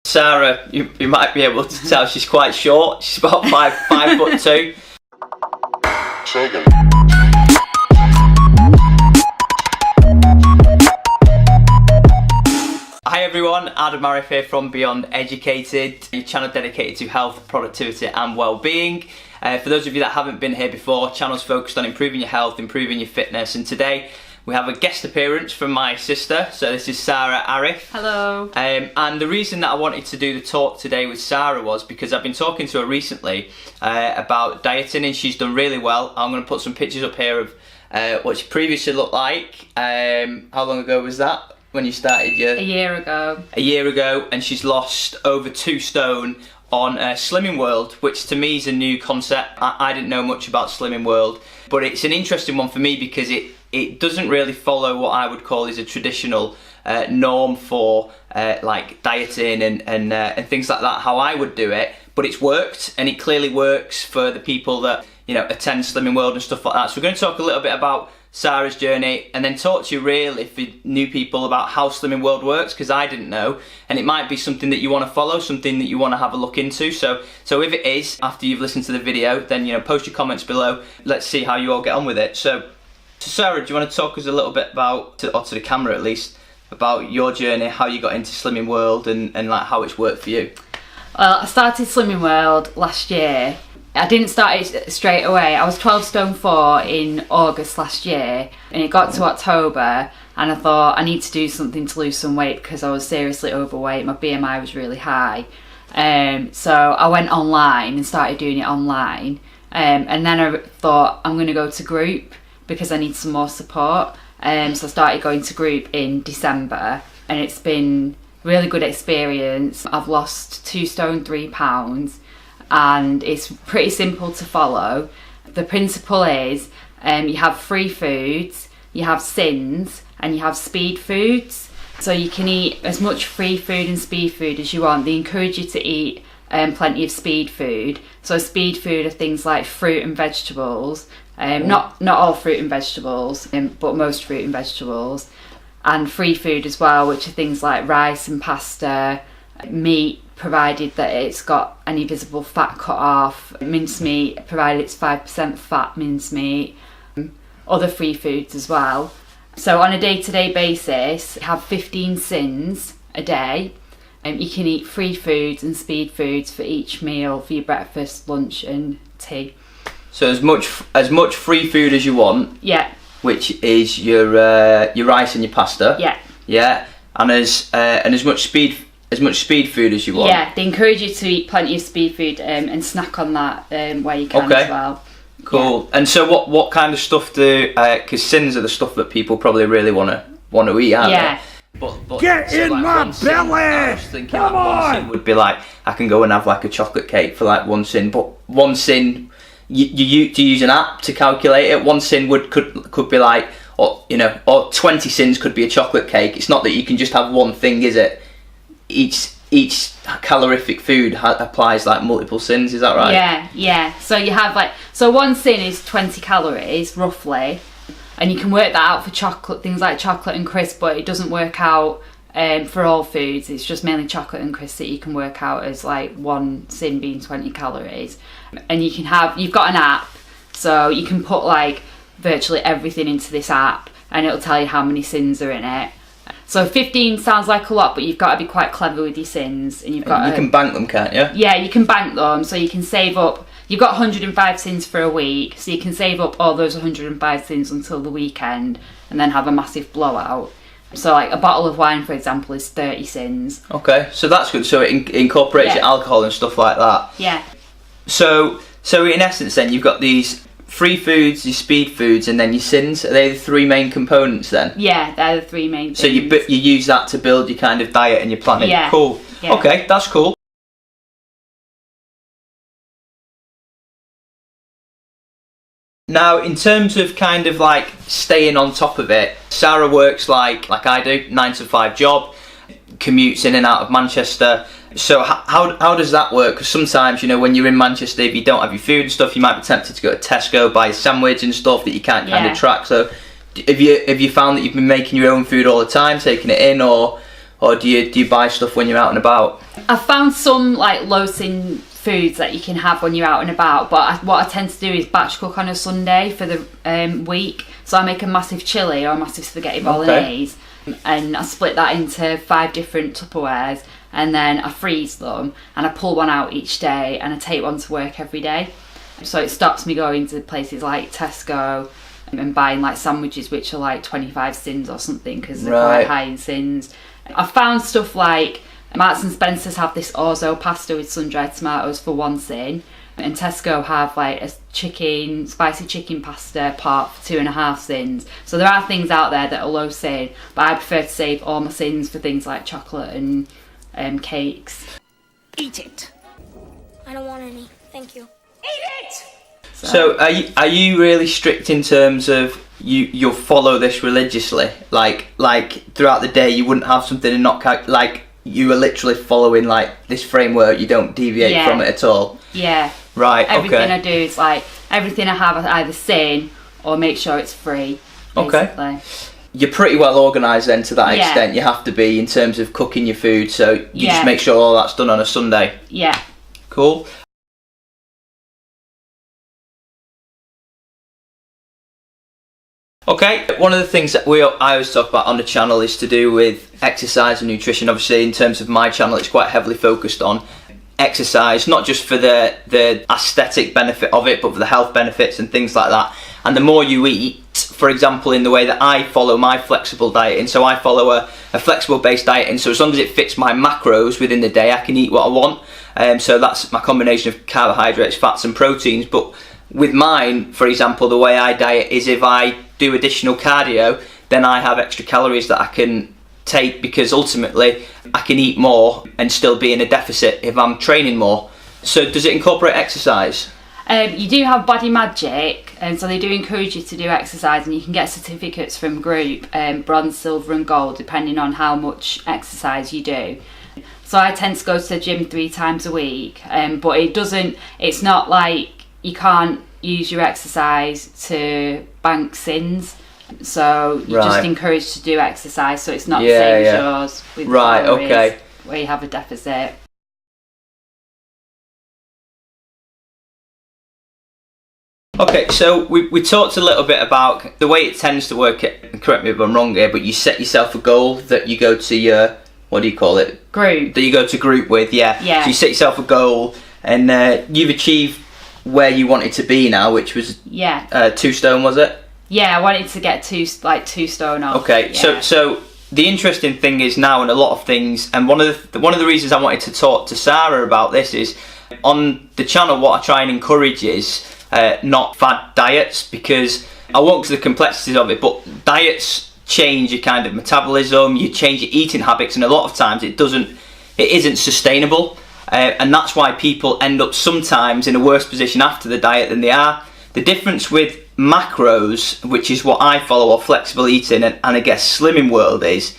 Sara, you might be able to tell she's quite short. She's about 5'2". Hi everyone, Adam Arif here from Beyond Educated, your channel dedicated to health, productivity and well-being. For those of you that haven't been here before, channel's focused on improving your health, improving your fitness, and today we have a guest appearance from my sister. So this is Sara Arif. Hello. And the reason that I wanted to do the talk today with Sara was because I've been talking to her recently about dieting, and she's done really well. I'm going to put some pictures up here of what she previously looked like. How long ago was that? When you started your... A year ago. A year ago, and she's lost over 2 stone on Slimming World, which to me is a new concept. I didn't know much about Slimming World, but it's an interesting one for me because it doesn't really follow what I would call is a traditional norm for like dieting and things like that, how I would do it, but it's worked, and it clearly works for the people that, you know, attend Slimming World and stuff like that. So we're going to talk a little bit about Sara's journey, and then talk to you really for new people about how Slimming World works, because I didn't know, and it might be something that you want to follow, something that you want to have a look into. So if it is, after you've listened to the video, then, you know, post your comments below. Let's see how you all get on with it. So Sara, do you want to talk us a little bit about, or to the camera at least, about your journey, how you got into Slimming World and like how it's worked for you? Well, I started Slimming World last year. I didn't start it straight away. I was 12 stone 4 in August last year, and it got to October and I thought I need to do something to lose some weight because I was seriously overweight. My BMI was really high. So I went online and started doing it online, and then I thought I'm going to go to group because I need some more support. So I started going to group in December, and it's been a really good experience. I've lost 2 stone 3 pounds. And it's pretty simple to follow. The principle is you have free foods, you have sins, and you have speed foods. So you can eat as much free food and speed food as you want. They encourage you to eat plenty of speed food. So speed food are things like fruit and vegetables. Not all fruit and vegetables, but most fruit and vegetables. And free food as well, which are things like rice and pasta, meat, provided that it's got any visible fat cut off, mincemeat, provided it's 5% fat mincemeat, other free foods as well. So on a day-to-day basis, you have 15 sins a day, and you can eat free foods and speed foods for each meal, for your breakfast, lunch and tea. So as much free food as you want. Yeah. Which is your rice and your pasta. Yeah. Yeah. And as much speed food as you want. Yeah, they encourage you to eat plenty of speed food and snack on that where you can as well. Cool. Yeah. And so what kind of stuff do, because sins are the stuff that people probably really want to eat, aren't they? But get in like my belly! I was thinking like one sin would be like, I can go and have like a chocolate cake for like 1 sin, but 1 sin, you use an app to calculate it. 1 sin could be like, or 20 sins could be a chocolate cake. It's not that you can just have one thing, is it? Each calorific food applies like multiple sins, is that right? Yeah. So you have so 1 sin is 20 calories roughly, and you can work that out for chocolate, things like chocolate and crisp, but it doesn't work out for all foods. It's just mainly chocolate and crisp that you can work out as like 1 sin being 20 calories. And you've got an app, so you can put like virtually everything into this app, and it'll tell you how many sins are in it. So 15 sounds like a lot, but you've got to be quite clever with your sins, and you can bank them, can't you? Yeah, you can bank them, so you can save up. You've got 105 sins for a week, so you can save up all those 105 sins until the weekend, and then have a massive blowout. So like a bottle of wine, for example, is 30 sins. Okay, so that's good. So it incorporates your alcohol and stuff like that. Yeah. So in essence, then you've got these free foods, your speed foods, and then your sins. Are they the 3 main components then? Yeah, they're the 3 main things. So you use that to build your kind of diet and your planning. Yeah. Cool. Yeah. Okay, that's cool. Now, in terms of kind of like staying on top of it, Sara works like I do, 9 to 5 job, commutes in and out of Manchester. So how does that work? Because sometimes, you know, when you're in Manchester, if you don't have your food and stuff, you might be tempted to go to Tesco, buy a sandwich and stuff that you can't kind of track. So have you found that you've been making your own food all the time, taking it in, or or do you buy stuff when you're out and about? I've found some like low sin foods that you can have when you're out and about, but what I tend to do is batch cook on a Sunday for the week. So I make a massive chili or a massive spaghetti bolognese, and I split that into 5 different Tupperwares, and then I freeze them and I pull one out each day and I take one to work every day. So it stops me going to places like Tesco and buying like sandwiches which are like 25 sins or something, because they're quite high in sins. I've found stuff like Marks and Spencer's have this orzo pasta with sun-dried tomatoes for 1 sin, and Tesco have like a spicy chicken pasta pot for 2.5 sins. So there are things out there that are low sin, but I prefer to save all my sins for things like chocolate and cakes. Eat it. I don't want any, thank you. Eat it! So are you really strict in terms of you'll follow this religiously? Like throughout the day you wouldn't have something and not like you are literally following like this framework, you don't deviate from it at all? Yeah. Right, Everything I do is like, everything I have I either sin or make sure it's free, basically. Okay. You're pretty well organised then to that extent, you have to be in terms of cooking your food, so you just make sure all that's done on a Sunday? Yeah. Cool. Okay, one of the things that I always talk about on the channel is to do with exercise and nutrition. Obviously, in terms of my channel, it's quite heavily focused on exercise, not just for the aesthetic benefit of it, but for the health benefits and things like that. And the more you eat, for example, in the way that I follow my flexible dieting, so I follow a flexible based dieting, so as long as it fits my macros within the day, I can eat what I want. So that's my combination of carbohydrates, fats and proteins. But with mine, for example, the way I diet is if I do additional cardio, then I have extra calories that I can take, because ultimately I can eat more and still be in a deficit if I'm training more. So does it incorporate exercise? You do have Body Magic, and so they do encourage you to do exercise, and you can get certificates from group, bronze, silver and gold, depending on how much exercise you do. So I tend to go to the gym 3 times a week, but it's not like you can't use your exercise to bank sins. So you're just encouraged to do exercise, so it's not the same as yours with calories, where you have a deficit. Okay, so we talked a little bit about the way it tends to work, correct me if I'm wrong here, but you set yourself a goal that you go to your, what do you call it? Group. That you go to group with, yeah. So you set yourself a goal, and you've achieved where you wanted to be now, which was 2 stone, was it? Yeah, I wanted to get 2 stone off. Okay, so the interesting thing is now, and a lot of things, and one of the reasons I wanted to talk to Sara about this is, on the channel what I try and encourage is not fad diets, because I won't go to the complexities of it, but diets change your kind of metabolism, you change your eating habits, and a lot of times it isn't sustainable. And that's why people end up sometimes in a worse position after the diet than they are. The difference with macros, which is what I follow, or flexible eating, and I guess Slimming World, is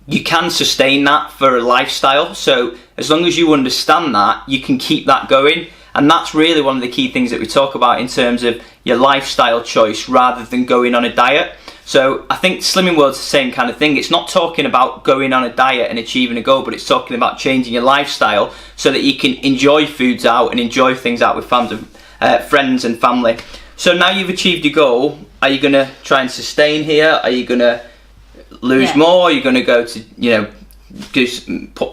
you can sustain that for a lifestyle. So as long as you understand that, you can keep that going. And that's really one of the key things that we talk about in terms of your lifestyle choice rather than going on a diet. So I think Slimming World's the same kind of thing. It's not talking about going on a diet and achieving a goal, but it's talking about changing your lifestyle so that you can enjoy foods out and enjoy things out with friends and family. So now you've achieved your goal, are you going to try and sustain here? Are you going to lose more? Are you going to go to,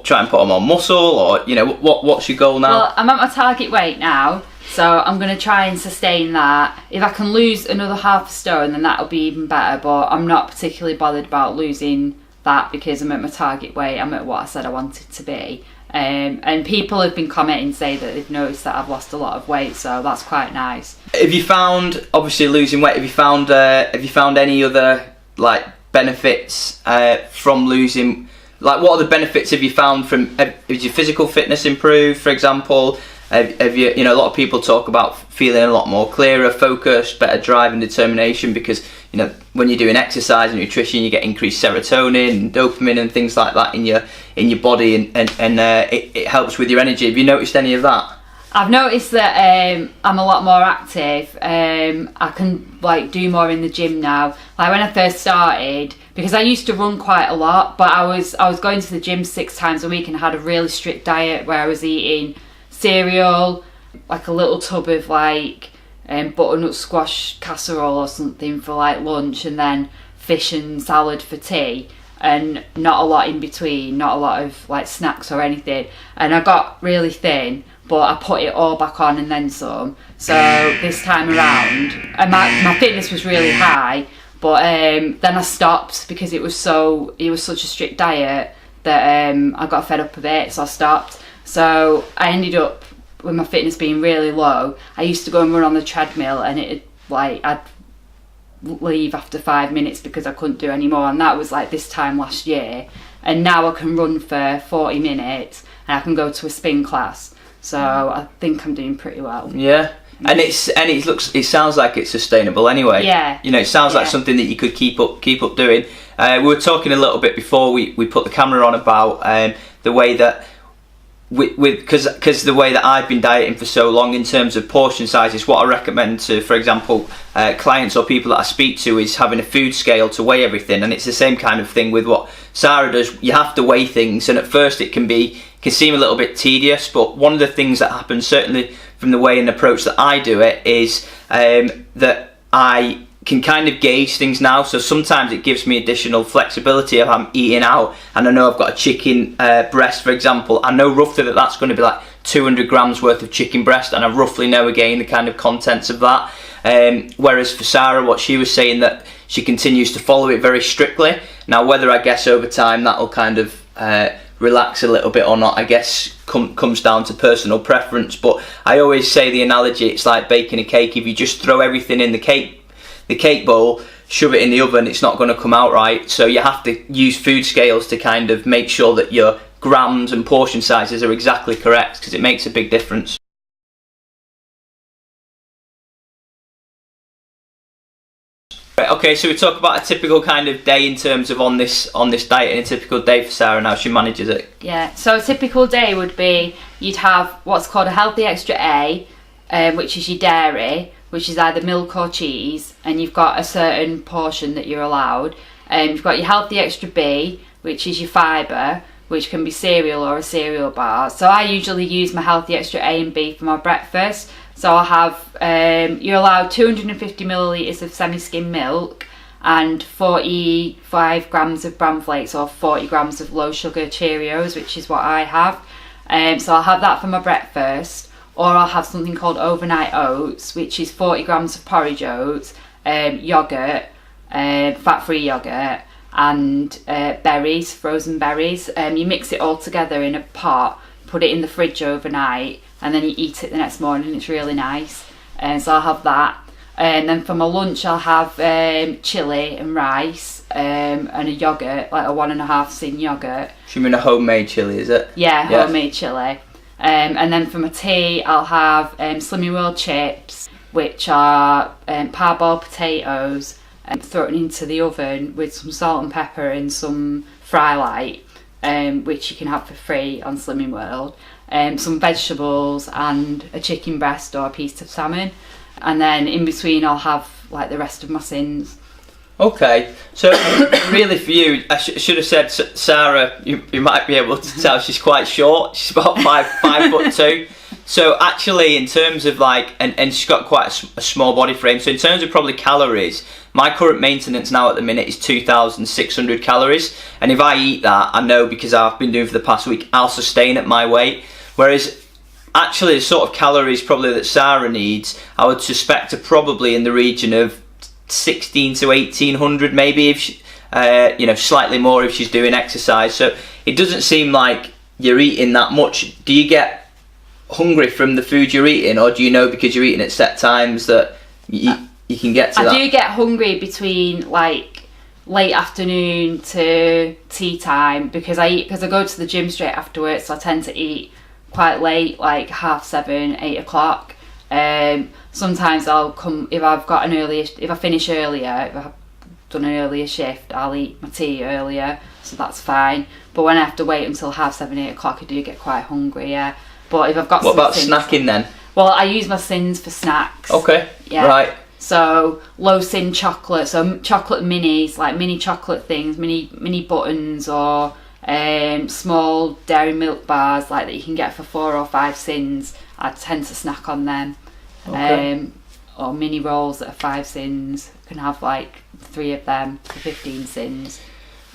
try and put on more muscle, or what's your goal now? Well, I'm at my target weight now, so I'm going to try and sustain that. If I can lose another ½ stone, then that'll be even better, but I'm not particularly bothered about losing that because I'm at my target weight. I'm at what I said I wanted to be. And people have been commenting, say that they've noticed that I've lost a lot of weight, so that's quite nice. Have you found, obviously losing weight, have you found any other benefits from losing? What other benefits have you found from? Has your physical fitness improved, for example? Have you? A lot of people talk about feeling a lot more clearer, focused, better drive and determination, because when you're doing exercise and nutrition, you get increased serotonin and dopamine and things like that in your body, and it helps with your energy. Have you noticed any of that? I've noticed that I'm a lot more active. I can like do more in the gym now. Like when I first started, because I used to run quite a lot, but I was going to the gym 6 times a week and had a really strict diet where I was eating cereal, like a little tub of like butternut squash casserole or something for like lunch, and then fish and salad for tea, and not a lot in between, not a lot of like snacks or anything. And I got really thin, but I put it all back on and then some. So this time around, and my fitness was really high, but then I stopped because it was such a strict diet that I got fed up of it, so I stopped. So I ended up with my fitness being really low. I used to go and run on the treadmill, and I'd leave after 5 minutes because I couldn't do any more, and that was like this time last year. And now I can run for 40 minutes and I can go to a spin class. So I think I'm doing pretty well. Yeah. And it sounds like it's sustainable anyway. Yeah. You know, it sounds like something that you could keep up doing. We were talking a little bit before we put the camera on about the way that because the way that I've been dieting for so long in terms of portion sizes, what I recommend to, for example, clients or people that I speak to is having a food scale to weigh everything. And it's the same kind of thing with what Sara does. You have to weigh things, and at first it can seem a little bit tedious, but one of the things that happens, certainly from the way and approach that I do it, is that I can kind of gauge things now. So sometimes it gives me additional flexibility if I'm eating out and I know I've got a chicken breast, for example. I know roughly that that's going to be like 200 grams worth of chicken breast, and I roughly know again the kind of contents of that. Whereas for Sara, what she was saying, that she continues to follow it very strictly. Now whether I guess over time that'll kind of relax a little bit or not, I guess comes down to personal preference. But I always say the analogy, it's like baking a cake. If you just throw everything in the cake bowl, shove it in the oven, it's not going to come out right. So you have to use food scales to kind of make sure that your grams and portion sizes are exactly correct, because it makes a big difference. Right, okay, so we talk about a typical kind of day in terms of on this diet, and a typical day for Sara and how she manages it. Yeah, so a typical day would be, you'd have what's called a healthy extra A, which is your dairy, which is either milk or cheese, and you've got a certain portion that you're allowed. You've got your healthy extra B, which is your fibre, which can be cereal or a cereal bar. So I usually use my healthy extra A and B for my breakfast. So I'll have, you're allowed 250 millilitres of semi-skim milk and 45 grams of bran flakes or 40 grams of low sugar Cheerios, which is what I have. So I'll have that for my breakfast. Or I'll have something called overnight oats, which is 40 grams of porridge oats, yoghurt, fat-free yoghurt, and berries, frozen berries. You mix it all together in a pot, put it in the fridge overnight, and then you eat it the next morning, and it's really nice. So I'll have that. And then for my lunch, I'll have chilli and rice and a yoghurt, like a 1.5 sin yoghurt. So you mean a homemade chilli, is it? Yeah, homemade chilli. And then for my tea, I'll have Slimming World chips, which are parboiled potatoes, thrown into the oven with some salt and pepper and some fry light, which you can have for free on Slimming World. Some vegetables and a chicken breast or a piece of salmon. And then in between, I'll have like the rest of my sins. Okay, so really for you, I should have said, Sara, you might be able to tell she's quite short. She's about 5'2". So actually, in terms of like, and she's got quite a small body frame. So in terms of probably calories, my current maintenance now at the minute is 2,600 calories. And if I eat that, I know, because I've been doing for the past week, I'll sustain at my weight. Whereas actually the sort of calories probably that Sara needs, I would suspect are probably in the region of 16 to 1800 maybe, if she, slightly more if she's doing exercise. So it doesn't seem like you're eating that much. Do you get hungry from the food you're eating, or do you know because you're eating at set times that you can get to that? I do get hungry between like late afternoon to tea time, because I go to the gym straight afterwards, so I tend to eat quite late, like 7:30, 8 o'clock. Sometimes I'll come, if I finish earlier, if I've done an earlier shift, I'll eat my tea earlier, so that's fine. But when I have to wait until 7:30, 8 o'clock, I do get quite hungry, yeah. But if I've got What some about sins, snacking then? well, I use my sins for snacks. Okay. Yeah. Right. So low sin chocolate, so chocolate minis, like mini chocolate things, mini buttons, or small dairy milk bars like that you can get for 4 or 5 sins. I tend to snack on them. Okay. Or mini rolls that are 5 sins. You can have like 3 of them for 15 sins.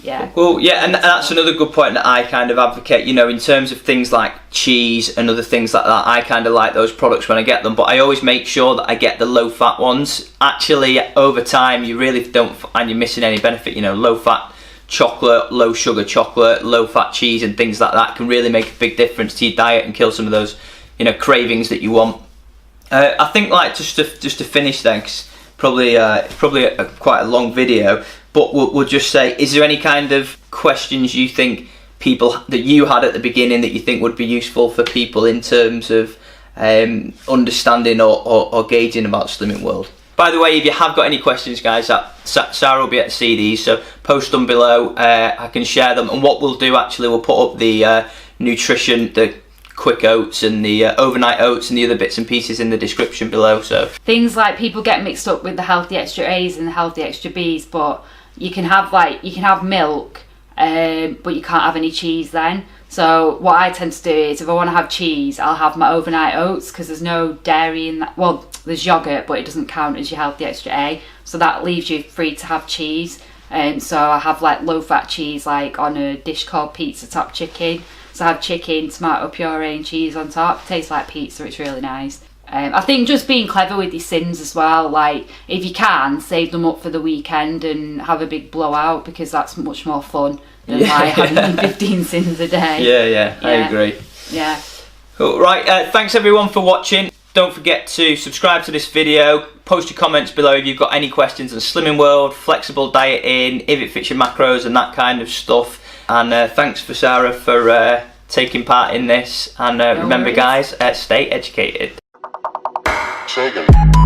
Yeah. Well, yeah, and that's another good point that I kind of advocate, you know, in terms of things like cheese and other things like that. I kind of like those products when I get them, but I always make sure that I get the low fat ones. Actually, over time, you really don't find you're missing any benefit, you know, low fat chocolate, low sugar chocolate, low fat cheese and things like that can really make a big difference to your diet and kill some of those, you know, cravings that you want. I think, like, just to finish then, 'cause probably quite a long video, but we'll just say, is there any kind of questions you think people that you had at the beginning that you think would be useful for people in terms of understanding or gauging about Slimming World? By the way, if you have got any questions, guys, Sara will be able to see these, so post them below. I can share them, and what we'll do actually, we'll put up the nutrition, the quick oats and the overnight oats and the other bits and pieces in the description below. So things like people get mixed up with the healthy extra A's and the healthy extra B's, but you can have milk, but you can't have any cheese then. So what I tend to do is, if I want to have cheese, I'll have my overnight oats, because there's no dairy in that. Well, there's yogurt, but it doesn't count as your healthy extra A, so that leaves you free to have cheese. And so I have like low fat cheese, like on a dish called pizza top chicken. So I have chicken, tomato puree and cheese on top. Tastes like pizza, it's really nice. I think just being clever with your sins as well, like if you can, save them up for the weekend and have a big blowout, because that's much more fun than like having 15 sins a day. Yeah, I agree. Yeah. Cool. Right, thanks everyone for watching. Don't forget to subscribe to this video, post your comments below if you've got any questions on Slimming World, flexible dieting, if it fits your macros and that kind of stuff. And thanks for Sara for taking part in this. And remember, guys, stay educated. Second.